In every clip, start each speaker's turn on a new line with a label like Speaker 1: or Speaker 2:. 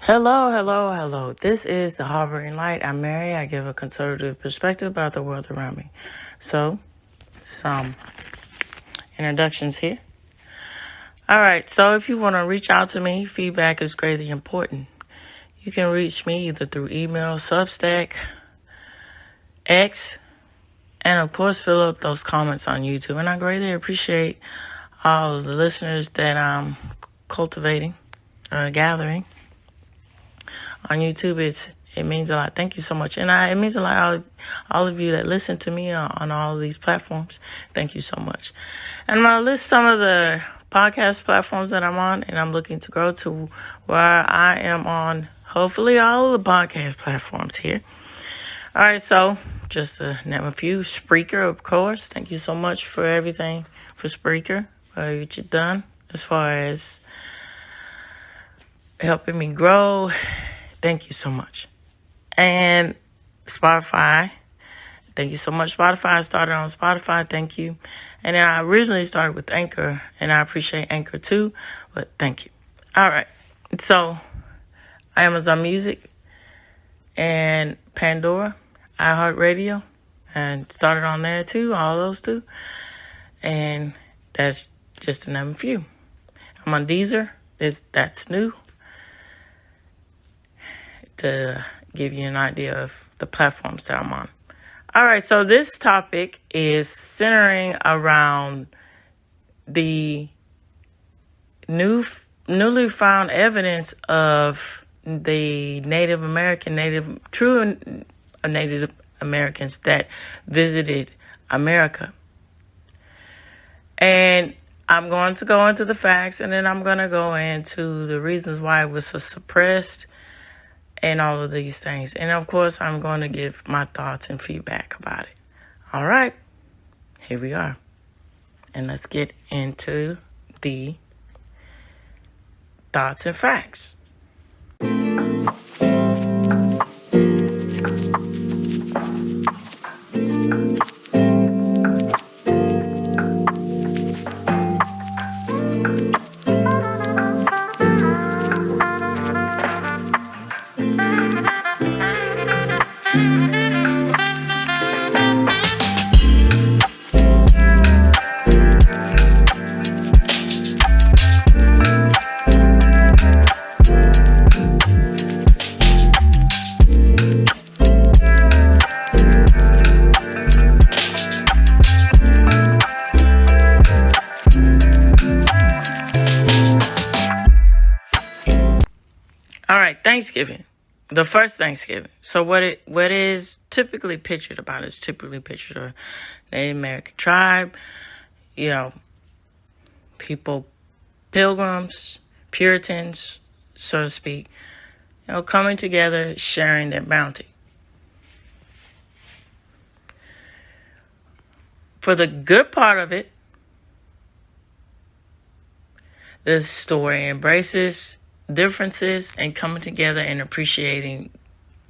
Speaker 1: Hello, hello, hello. This is the Harboring Light. I'm Mary. I give a conservative perspective about the world around me. So, some introductions here. All right, so if you want to reach out to me, feedback is greatly important. You can reach me either through email, Substack, X, and of course, fill up those comments on YouTube. And I greatly appreciate all of the listeners that I'm cultivating, gathering. On YouTube, it means a lot. Thank you so much. And it means a lot, all of you that listen to me on all of these platforms. Thank you so much. And I'm going to list some of the podcast platforms that I'm on, and I'm looking to grow to where I am on, hopefully, all of the podcast platforms here. All right, so just to name a few. Spreaker, of course. Thank you so much for everything for Spreaker, what you've done as far as helping me grow. Thank you so much. And Spotify. Thank you so much, Spotify. I started on Spotify. Thank you. And then I originally started with Anchor, and I appreciate Anchor too, but thank you. All right. So, Amazon Music and Pandora, iHeartRadio, and started on there too, all those two. And that's just to name a few. I'm on Deezer. That's new. To give you an idea of the platforms that I'm on. All right, so this topic is centering around the newly found evidence of the Native Americans that visited America. And I'm going to go into the facts, and then I'm going to go into the reasons why it was so suppressed and all of these things. And of course, I'm going to give my thoughts and feedback about it. All right, here we are. And let's get into the thoughts and facts. Thanksgiving, the first Thanksgiving. So what is typically pictured about is typically pictured a Native American tribe, people, pilgrims, Puritans, so to speak, coming together, sharing their bounty. For the good part of it, this story embraces differences and coming together and appreciating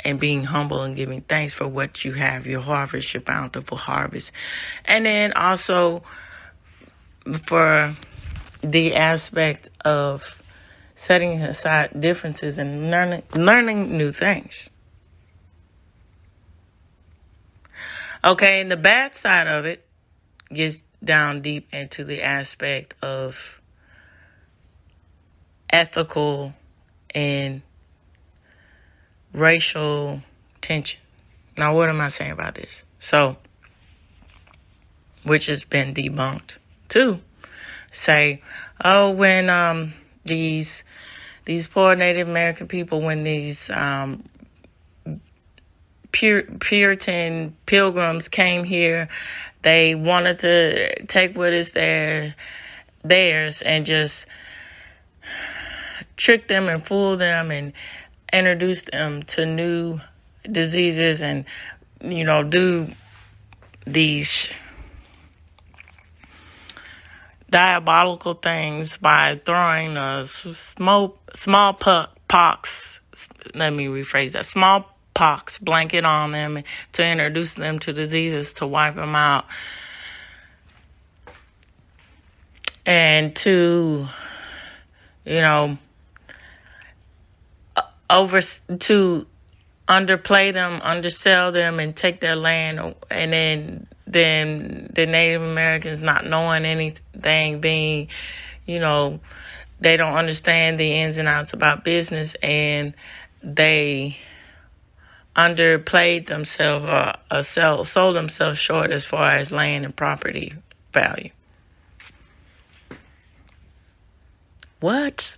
Speaker 1: and being humble and giving thanks for what you have, your harvest, your bountiful harvest. And then also for the aspect of setting aside differences and learning new things. Okay, and the bad side of it gets down deep into the aspect of ethical and racial tension. Now, what am I saying about this? So, which has been debunked too. Say, when these poor Native American people, when these Puritan pilgrims came here, they wanted to take what is theirs and just trick them and fool them and introduce them to new diseases and, do these diabolical things by throwing smallpox, let me rephrase that, smallpox blanket on them to introduce them to diseases, to wipe them out, and to, over to underplay them, undersell them, and take their land, and then the Native Americans not knowing anything, being, they don't understand the ins and outs about business, and they underplayed themselves or sold themselves short as far as land and property value. What?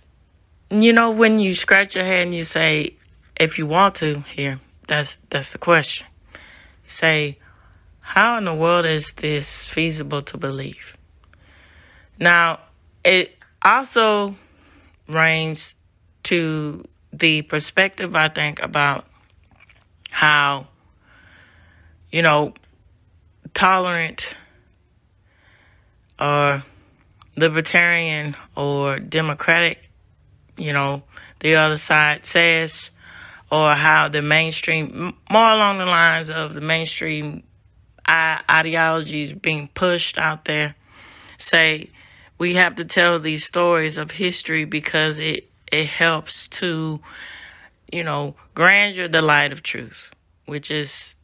Speaker 1: When you scratch your head and you say, if you want to, here, that's the question. You say, how in the world is this feasible to believe? Now, it also ranges to the perspective, I think, about how, tolerant or libertarian or democratic, the other side says, or how the mainstream, more along the lines of the mainstream ideologies being pushed out there, say we have to tell these stories of history because it helps to, grandeur the light of truth, which is,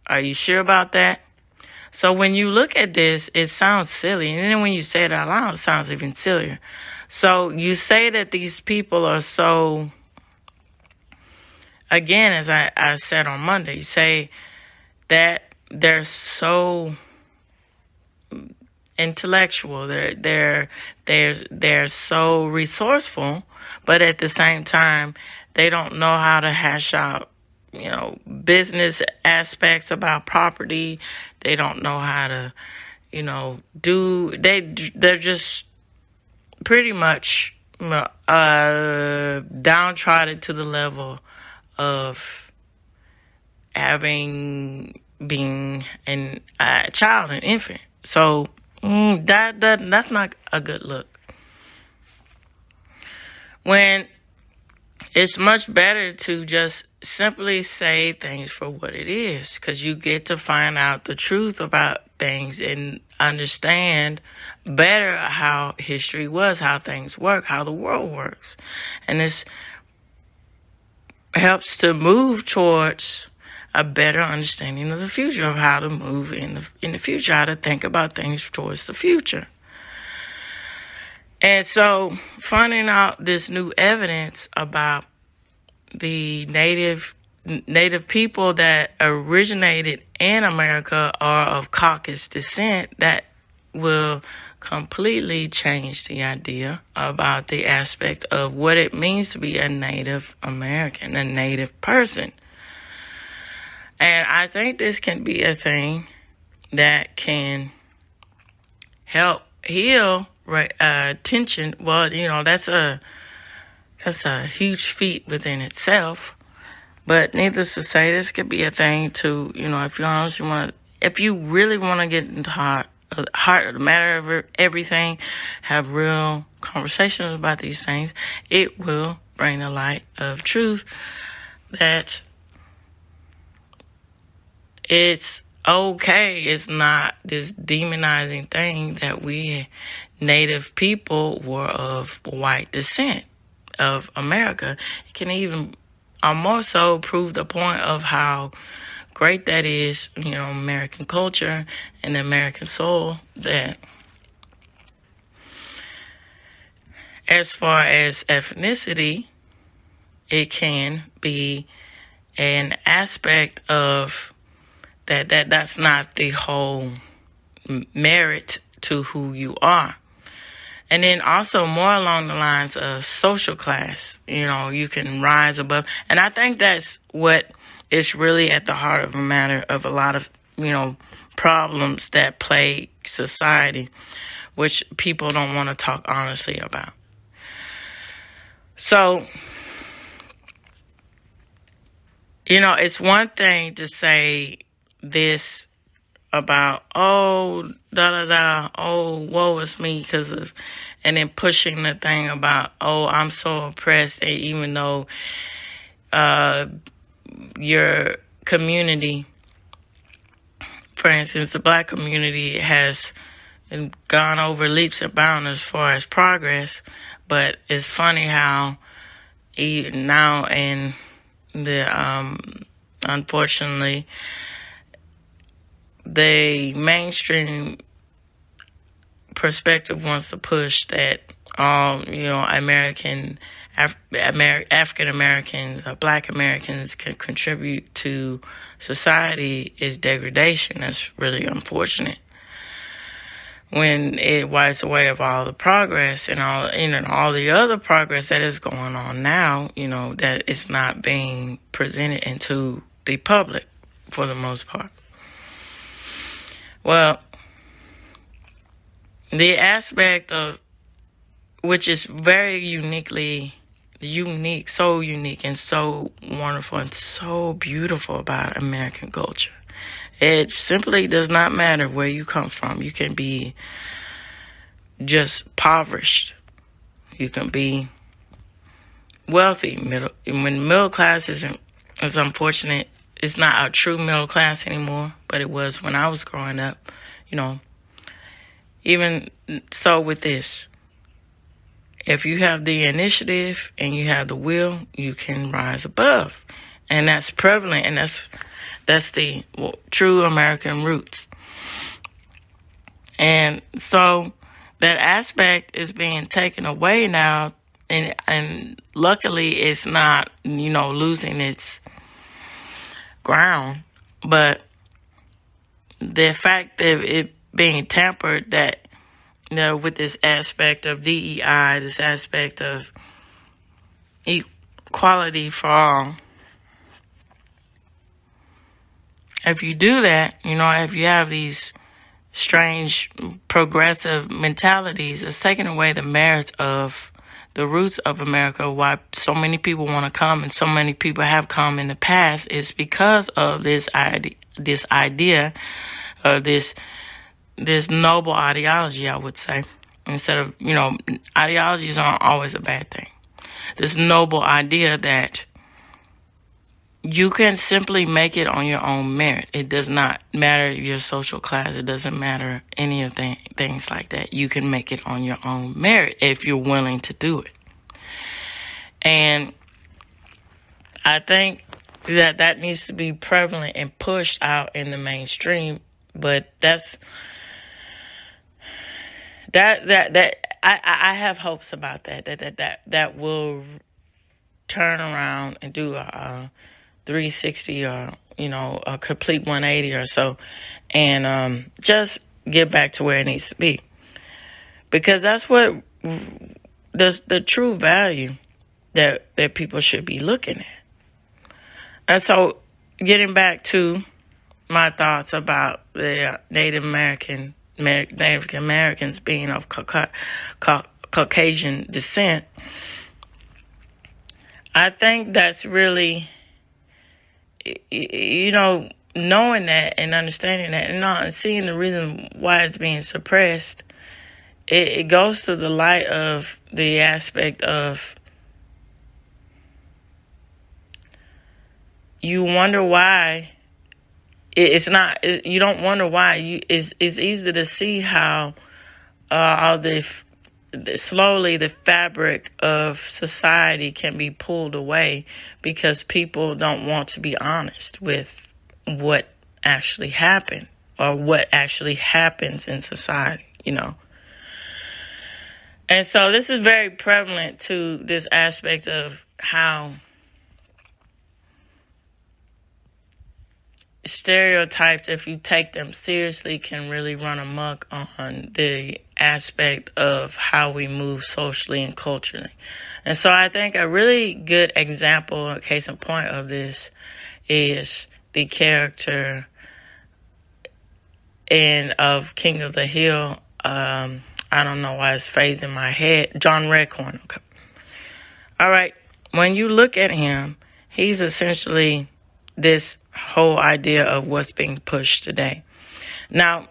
Speaker 1: are you sure about that? So when you look at this, it sounds silly. And then when you say it out loud, it sounds even sillier. So you say that these people are so, again, as I said on Monday, you say that they're so intellectual, they're so resourceful, but at the same time, they don't know how to hash out, business aspects about property. They don't know how to, they're just pretty much downtrodden to the level of being a child, an infant. So that's not a good look. When it's much better to just simply say things for what it is, because you get to find out the truth about things and understand better how history was, how things work, how the world works. And this helps to move towards a better understanding of the future, of how to move in the future, how to think about things towards the future. And so finding out this new evidence about the native people that originated in America are of Caucasus descent, that will completely change the idea about the aspect of what it means to be a Native American, a Native person. And I think this can be a thing that can help heal tension. Well, that's a huge feat within itself. But needless to say, this could be a thing to, if you really want to get into heart of the matter of everything, have real conversations about these things, it will bring the light of truth that it's okay. It's not this demonizing thing that we Native people were of white descent of America. It can even more so prove the point of how great that is, American culture and the American soul, that as far as ethnicity, it can be an aspect of that's not the whole merit to who you are. And then also more along the lines of social class, you can rise above. And I think that's what is really at the heart of a matter of a lot of, problems that plague society, which people don't want to talk honestly about. So, it's one thing to say this about, oh, woe is me because of, and then pushing the thing about, oh, I'm so oppressed, and even though your community, for instance, the black community has gone over leaps and bounds as far as progress, but it's funny how, now in the unfortunately the mainstream perspective wants to push that all African Americans or Black Americans can contribute to society is degradation. That's really unfortunate. When it wipes away of all the progress and all the other progress that is going on now, that it's not being presented into the public for the most part. Well, the aspect of which is very unique, so unique and so wonderful and so beautiful about American culture. It simply does not matter where you come from. You can be just impoverished. You can be wealthy. When middle class is unfortunate, it's not a true middle class anymore, but it was when I was growing up, Even so with this, if you have the initiative and you have the will, you can rise above. And that's prevalent, and that's the true American roots. And so that aspect is being taken away now, and luckily it's not, losing its ground. But the fact of it being tampered, that with this aspect of DEI, this aspect of equality for all. If you do that, if you have these strange progressive mentalities, it's taking away the merits of the roots of America. Why so many people want to come, and so many people have come in the past, is because of this idea of this noble ideology, I would say. Instead of, ideologies aren't always a bad thing. This noble idea that you can simply make it on your own merit. It does not matter your social class. It doesn't matter any of things like that. You can make it on your own merit if you're willing to do it. And I think that needs to be prevalent and pushed out in the mainstream. But I have hopes about that will turn around and do a 360 or a complete 180 or so, and just get back to where it needs to be, because that's what the true value that people should be looking at. And so, getting back to my thoughts about the Native Americans being of Caucasian descent, I think that's really, knowing that and understanding that and seeing the reason why it's being suppressed, it goes to the light of the aspect of you wonder why. It's not. You don't wonder why. It's easy to see how all slowly the fabric of society can be pulled away because people don't want to be honest with what actually happened or what actually happens in society. And so this is very prevalent to this aspect of how stereotypes, if you take them seriously, can really run amok on the aspect of how we move socially and culturally. And so I think a really good example, a case in point of this, is the character of King of the Hill. I don't know why it's phasing my head. John Redcorn. Okay. All right. When you look at him, he's essentially this whole idea of what's being pushed today. Now,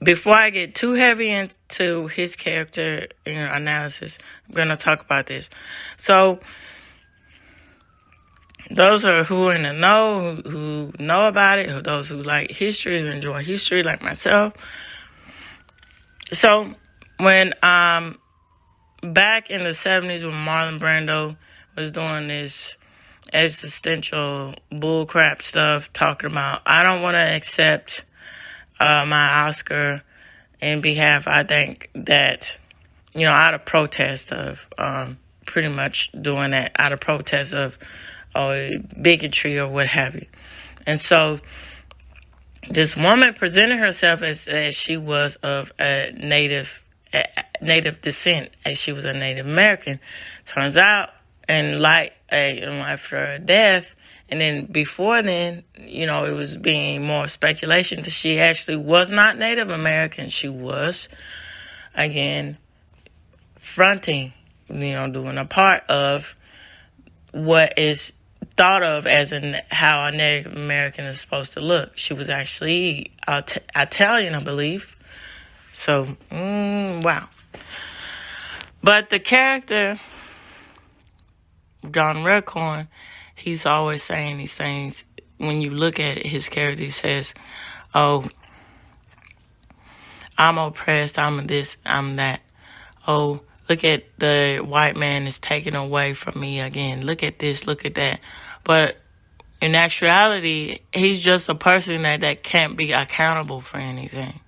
Speaker 1: before I get too heavy into his character analysis, I'm going to talk about this. So, those who are in the know, who know about it, or those who like history, who enjoy history, like myself. So, when back in the 70s when Marlon Brando was doing this existential bullcrap stuff, talking about, I don't want to accept my Oscar in behalf, I think that, out of protest of pretty much doing that, out of protest of bigotry or what have you. And so this woman presented herself as she was of a native descent, as she was a Native American. Turns out, after her death, and then before then, it was being more speculation that she actually was not Native American. She was, again, fronting, doing a part of what is thought of as how a Native American is supposed to look. She was actually Italian, I believe. So, wow. But the character, Don Redcorn, he's always saying these things. When you look at his character, he says, oh, I'm oppressed, I'm this, I'm that. Oh, look at the white man is taken away from me again. Look at this, look at that. But in actuality, he's just a person that can't be accountable for anything.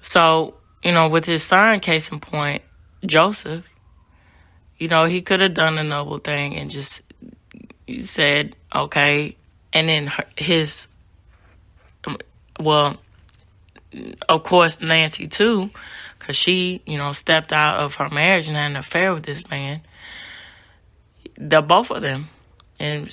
Speaker 1: So, with his son, case in point, Joseph, he could have done a noble thing and just said, okay. And then of course, Nancy too, because she, stepped out of her marriage and had an affair with this man. Both of them, and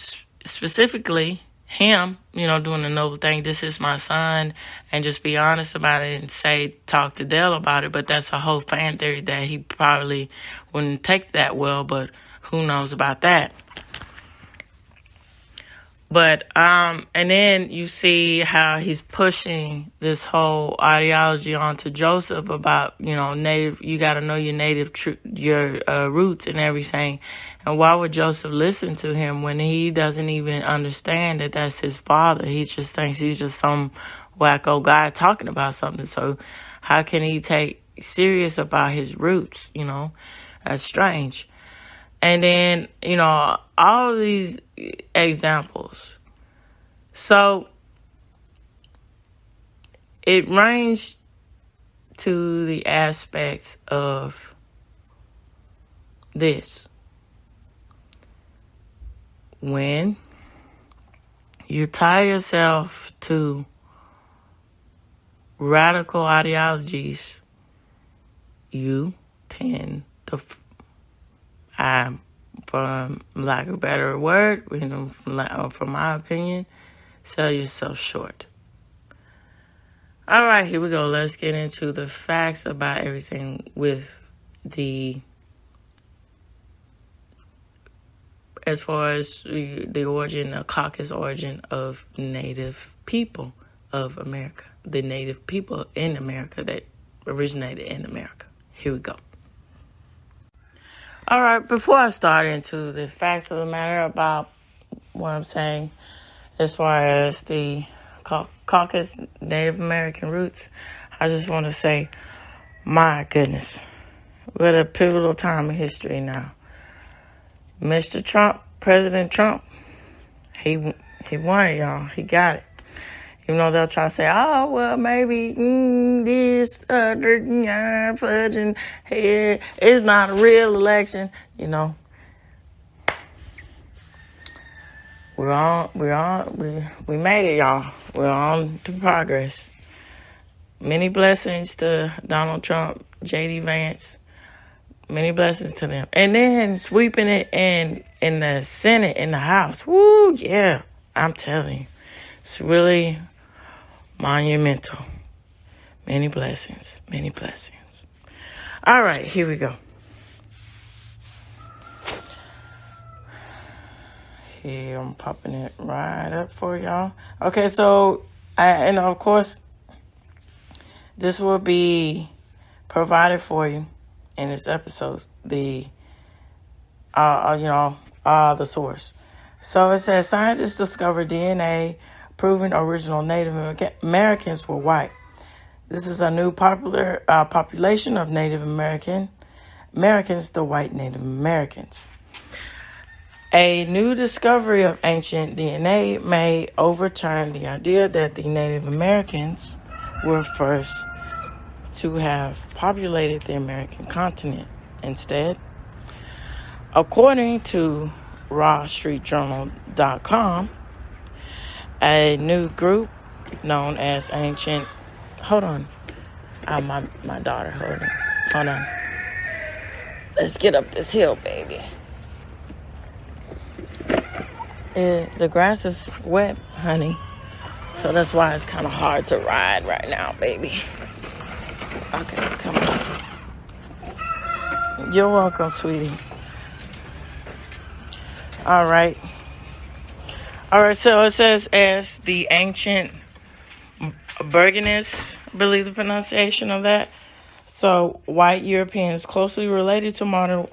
Speaker 1: specifically him, doing the noble thing, this is my son, and just be honest about it and talk to Dell about it. But that's a whole fan theory that he probably wouldn't take that well, but who knows about that. But, and then you see how he's pushing this whole ideology onto Joseph about, native, you got to know your roots and everything. And why would Joseph listen to him when he doesn't even understand that that's his father? He just thinks he's just some wacko guy talking about something. So how can he take serious about his roots? That's strange. And then, all of these examples. So it ranged to the aspects of this. When you tie yourself to radical ideologies, you tend to, for lack of a better word, from my opinion, sell yourself short. All right, here we go. Let's get into the facts about everything with as far as the caucus origin of Native people of America, the Native people in America that originated in America. Here we go. All right, before I start into the facts of the matter about what I'm saying, as far as the caucus Native American roots, I just want to say, my goodness, what a pivotal time in history now. Mr. Trump, President Trump, he won it, y'all. He got it. Even though they'll try to say, oh, well, maybe this, fudging here. It's not a real election, We made it, y'all. We're on to progress. Many blessings to Donald Trump, J.D. Vance. Many blessings to them. And then sweeping it in the Senate, in the House. Woo, yeah. I'm telling you. It's really monumental. Many blessings. Many blessings. All right, here we go. Here, I'm popping it right up for y'all. Okay, so, and of course, this will be provided for you in this episode, the source. So it says, scientists discovered DNA proving original Native Americans were white. This is a new popular population of Native Americans, the white Native Americans. A new discovery of ancient DNA may overturn the idea that the Native Americans were first to have populated the American continent. Instead, according to rawstreetjournal.com, a new group known as Ancient... Hold on. My daughter, hold on. Let's get up this hill, baby. The grass is wet, honey. So that's why it's kind of hard to ride right now, baby. Okay, come on. You're welcome, sweetie. All right, so it says, as the ancient Burgeness, I believe the pronunciation of that. So, white Europeans closely related to modern...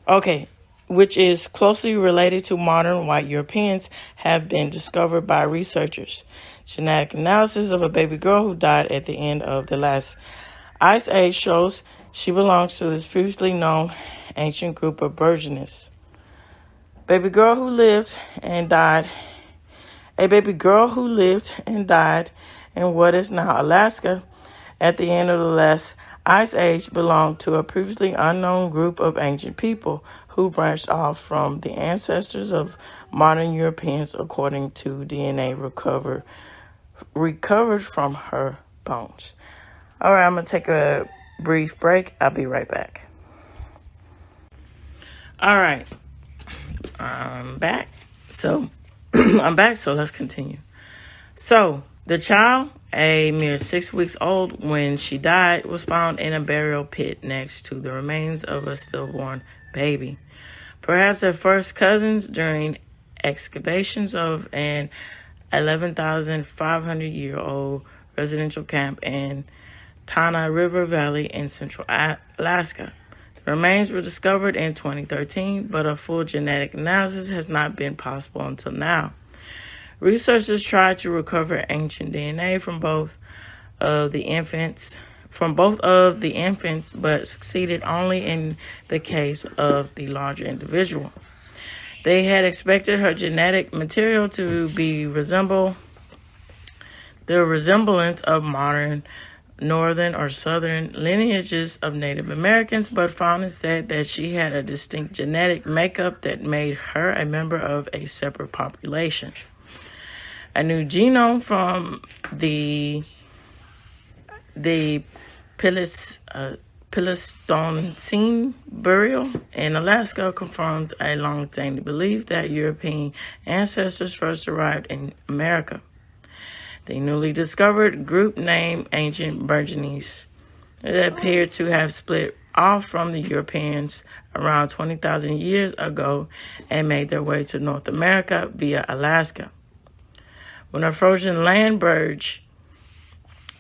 Speaker 1: Okay, which is closely related to modern white Europeans, have been discovered by researchers. Genetic analysis of a baby girl who died at the end of the last ice age shows she belongs to this previously known ancient group of Burgeness. A baby girl who lived and died in what is now Alaska at the end of the last ice age belonged to a previously unknown group of ancient people who branched off from the ancestors of modern Europeans, according to DNA recovered from her bones. All right, I'm going to take a brief break. I'll be right back. All right, I'm back. So let's continue. So the child, a mere 6 weeks old when she died, was found in a burial pit next to the remains of a stillborn baby. Perhaps their first cousins during excavations of an 11,500-year-old residential camp in Tanana River Valley in central Alaska. The remains were discovered in 2013, but a full genetic analysis has not been possible until now. Researchers tried to recover ancient DNA from both of the infants, but succeeded only in the case of the larger individual. They had expected her genetic material to be the resemblance of modern northern or southern lineages of Native Americans, but found instead that she had a distinct genetic makeup that made her a member of a separate population. A new genome from the Pleistocene burial in Alaska confirms a long-standing belief that European ancestors first arrived in America. The newly discovered group named Ancient Burgeness appeared to have split off from the Europeans around 20,000 years ago and made their way to North America via Alaska. When a frozen land bridge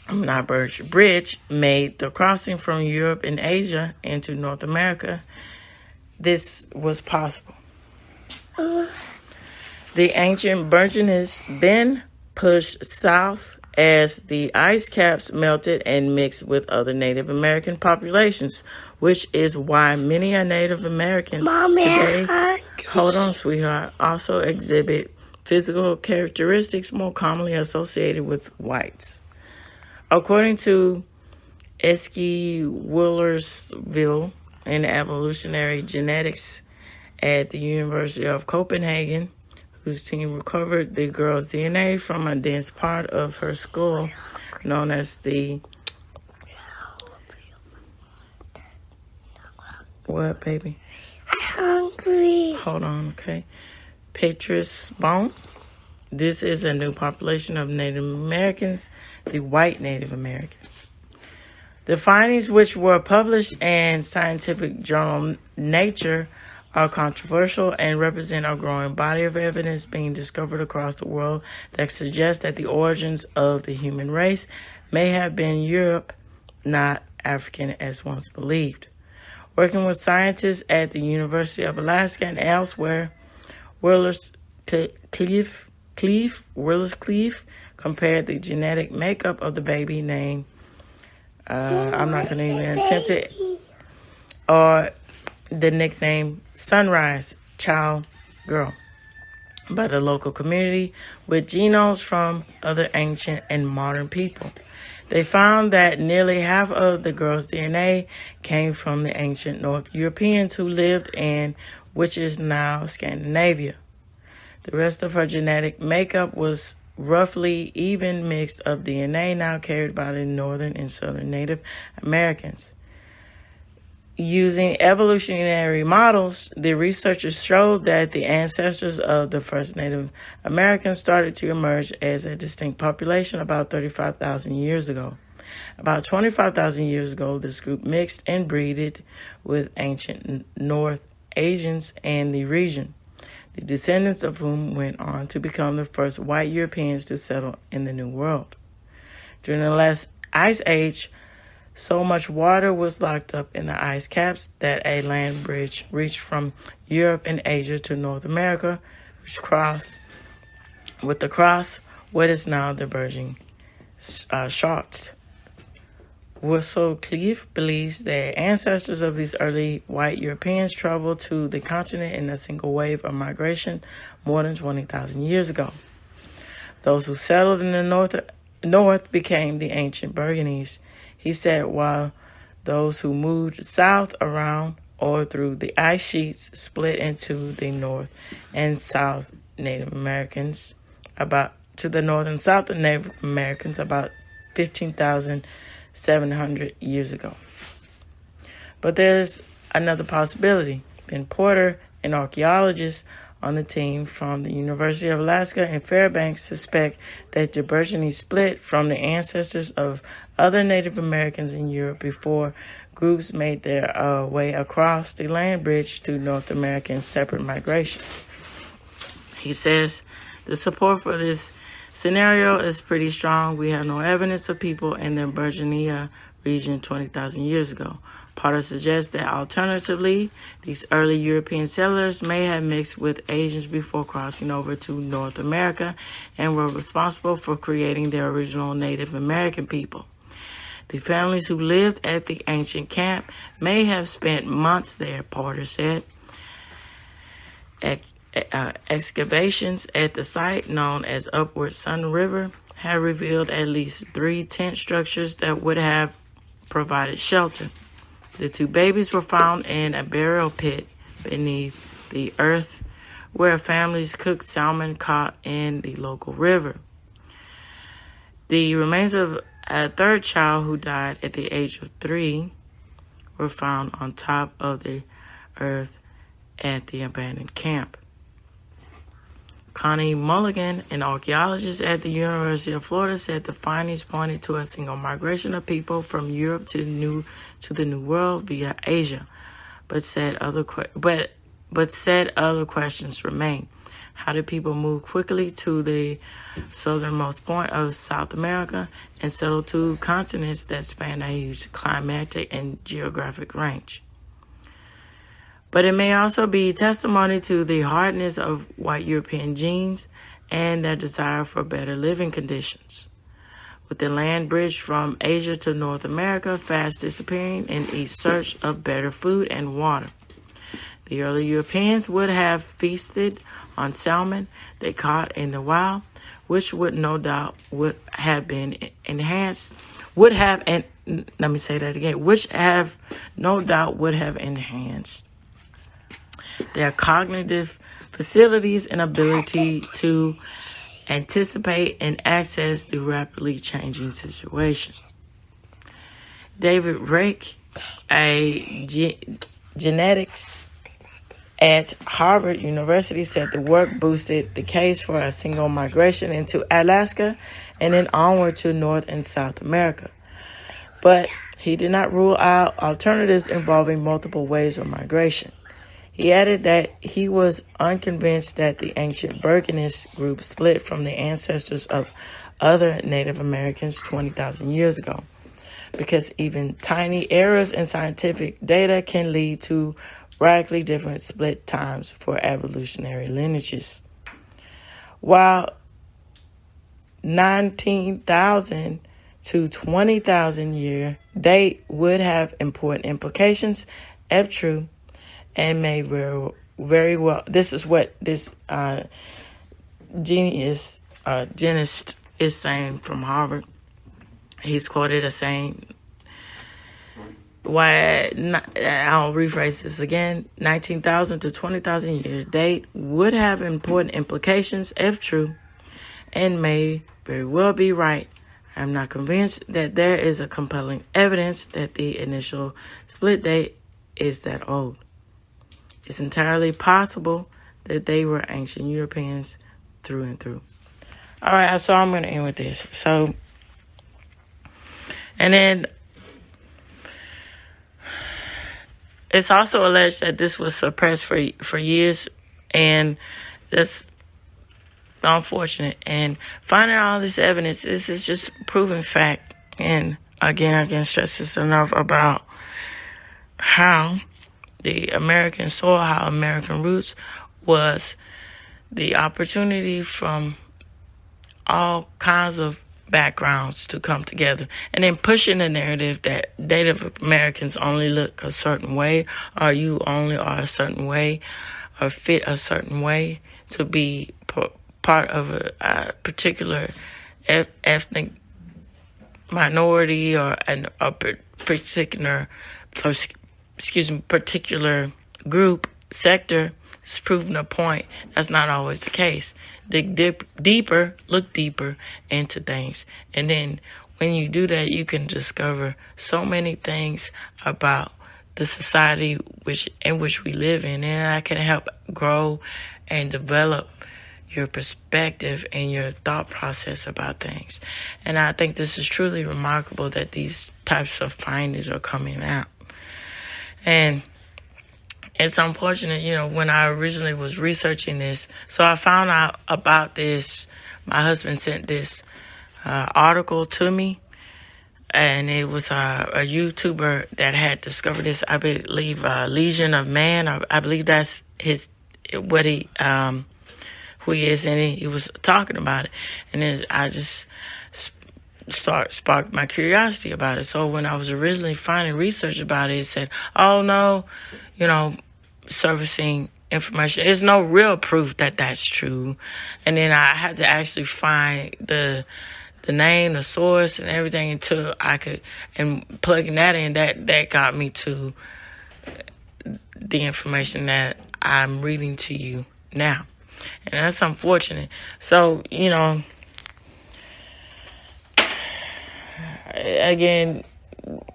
Speaker 1: made the crossing from Europe and Asia into North America, this was possible. The ancient Burgeness then pushed south as the ice caps melted and mixed with other Native American populations, which is why many Native Americans today, hold on, sweetheart, also exhibit physical characteristics more commonly associated with whites. According to Eske Willerslev in evolutionary genetics at the University of Copenhagen, whose team recovered the girl's DNA from a dense part of her skull known as the... What, baby?
Speaker 2: I'm hungry.
Speaker 1: Hold on, okay. Petrus bone. This is a new population of Native Americans, the white Native Americans. The findings, which were published in scientific journal Nature, are controversial and represent a growing body of evidence being discovered across the world that suggests that the origins of the human race may have been Europe, not African as once believed. Working with scientists at the University of Alaska and elsewhere, Willerslev compared the genetic makeup of the baby named, I'm not going to even attempt it, or the nickname Sunrise child girl by the local community with genomes from other ancient and modern people. They found that nearly half of the girl's DNA came from the ancient North Europeans who lived in which is now Scandinavia. The rest of her genetic makeup was roughly even mix of DNA now carried by the northern and southern Native Americans. Using evolutionary models, the researchers showed that the ancestors of the first Native Americans started to emerge as a distinct population about 35,000 years ago. About 25,000 years ago, this group mixed and breeded with ancient North Asians in the region, the descendants of whom went on to become the first white Europeans to settle in the New World. During the last ice age, so much water was locked up in the ice caps that a land bridge reached from Europe and Asia to North America, which crossed what is now the Bering Straits. Whistlecliff believes that ancestors of these early white Europeans traveled to the continent in a single wave of migration more than 20,000 years ago. Those who settled in the north became the ancient Burgundians. He said, while those who moved south around or through the ice sheets split into the North and South Native Americans about 15,700 years ago. But there's another possibility. Ben Porter, an archaeologist on the team from the University of Alaska in Fairbanks, suspect that the Burgundians split from the ancestors of other Native Americans in Europe before groups made their way across the land bridge to North American separate migration. He says the support for this scenario is pretty strong. We have no evidence of people in the Burgundia region 20,000 years ago. Potter suggests that alternatively, these early European settlers may have mixed with Asians before crossing over to North America and were responsible for creating the original Native American people. The families who lived at the ancient camp may have spent months there, Porter said. Excavations at the site, known as Upward Sun River, have revealed at least 3 tent structures that would have provided shelter. The 2 babies were found in a burial pit beneath the earth where families cooked salmon caught in the local river. The remains of a 3rd child who died at the age of 3 were found on top of the earth at the abandoned camp. Connie Mulligan, an archaeologist at the University of Florida, said the findings pointed to a single migration of people from Europe to the New World via Asia, but said other questions remain. How did people move quickly to the southernmost point of South America and settle 2 continents that span a huge climatic and geographic range? But it may also be testimony to the hardness of white European genes and their desire for better living conditions. With the land bridge from Asia to North America fast disappearing in a search of better food and water, the early Europeans would have feasted on salmon they caught in the wild, which would no doubt enhanced their cognitive facilities and ability to anticipate and access the rapidly changing situation. David Rake, a genetics at Harvard University, said the work boosted the case for a single migration into Alaska and then onward to North and South America. But he did not rule out alternatives involving multiple ways of migration. He added that he was unconvinced that the ancient Burgundian group split from the ancestors of other Native Americans 20,000 years ago, because even tiny errors in scientific data can lead to radically different split times for evolutionary lineages. While 19,000 to 20,000 year date would have important implications if true, and may very well. This is what this genius genist is saying from Harvard. He's quoted as saying, I'll rephrase this again, 19,000 to 20,000 year date would have important implications if true and may very well be right. I'm not convinced that there is a compelling evidence that the initial split date is that old. It's entirely possible that they were ancient Europeans through and through. All right, so I'm going to end with this. So, and then it's also alleged that this was suppressed for years, and that's unfortunate. And finding all this evidence, this is just proven fact. And again, I can't stress this enough about how the American soil, how American roots was the opportunity from all kinds of backgrounds to come together, and then pushing the narrative that Native Americans only look a certain way, or you only are a certain way, or fit a certain way to be part of a particular ethnic minority or a particular group sector. It's proven a point. That's not always the case. Dig deeper, look deeper into things. And then when you do that, you can discover so many things about the society in which we live in. And that can help grow and develop your perspective and your thought process about things. And I think this is truly remarkable that these types of findings are coming out. And it's unfortunate, when I originally was researching this. So I found out about this. My husband sent this article to me, and it was a YouTuber that had discovered this. I believe Legion of Man. I believe that's who he is, and he was talking about it. And then I just sparked my curiosity about it. So when I was originally finding research about it, it said, oh no, servicing information. There's no real proof that that's true. And then I had to actually find the name, the source, and everything until I could, and plugging that in, that got me to the information that I'm reading to you now. And that's unfortunate. So, again,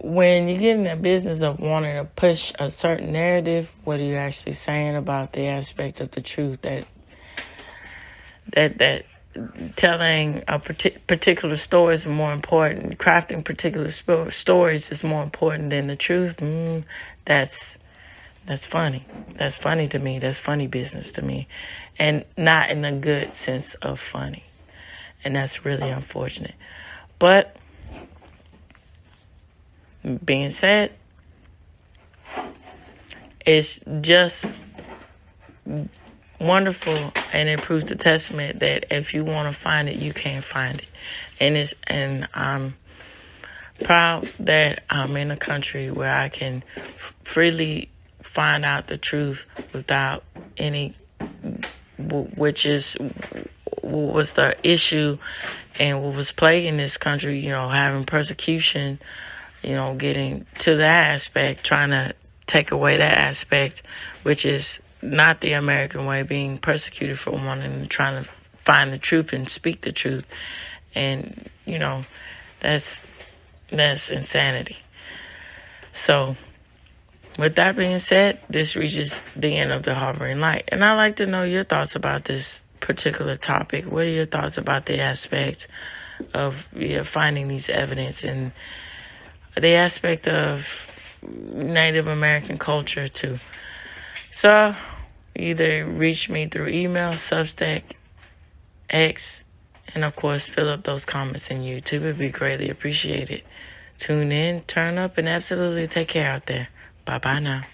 Speaker 1: when you get in the business of wanting to push a certain narrative, what are you actually saying about the aspect of the truth that telling a particular story is more important, crafting particular stories is more important than the truth? That's funny. That's funny to me. That's funny business to me, and not in a good sense of funny. And that's really unfortunate. But being said, it's just wonderful, and it proves the testament that if you want to find it, you can find it. And I'm proud that I'm in a country where I can freely find out the truth without any, which was the issue and what was plaguing this country, having persecution, getting to that aspect, trying to take away that aspect, which is not the American way, being persecuted for wanting to trying to find the truth and speak the truth. And, that's insanity. So, with that being said, this reaches the end of the Harboring Light. And I'd like to know your thoughts about this particular topic. What are your thoughts about the aspect of finding these evidence and the aspect of Native American culture too? So, either reach me through email, Substack, X, and of course, fill up those comments in YouTube. It'd be greatly appreciated. Tune in, turn up, and absolutely take care out there. Bye-bye now.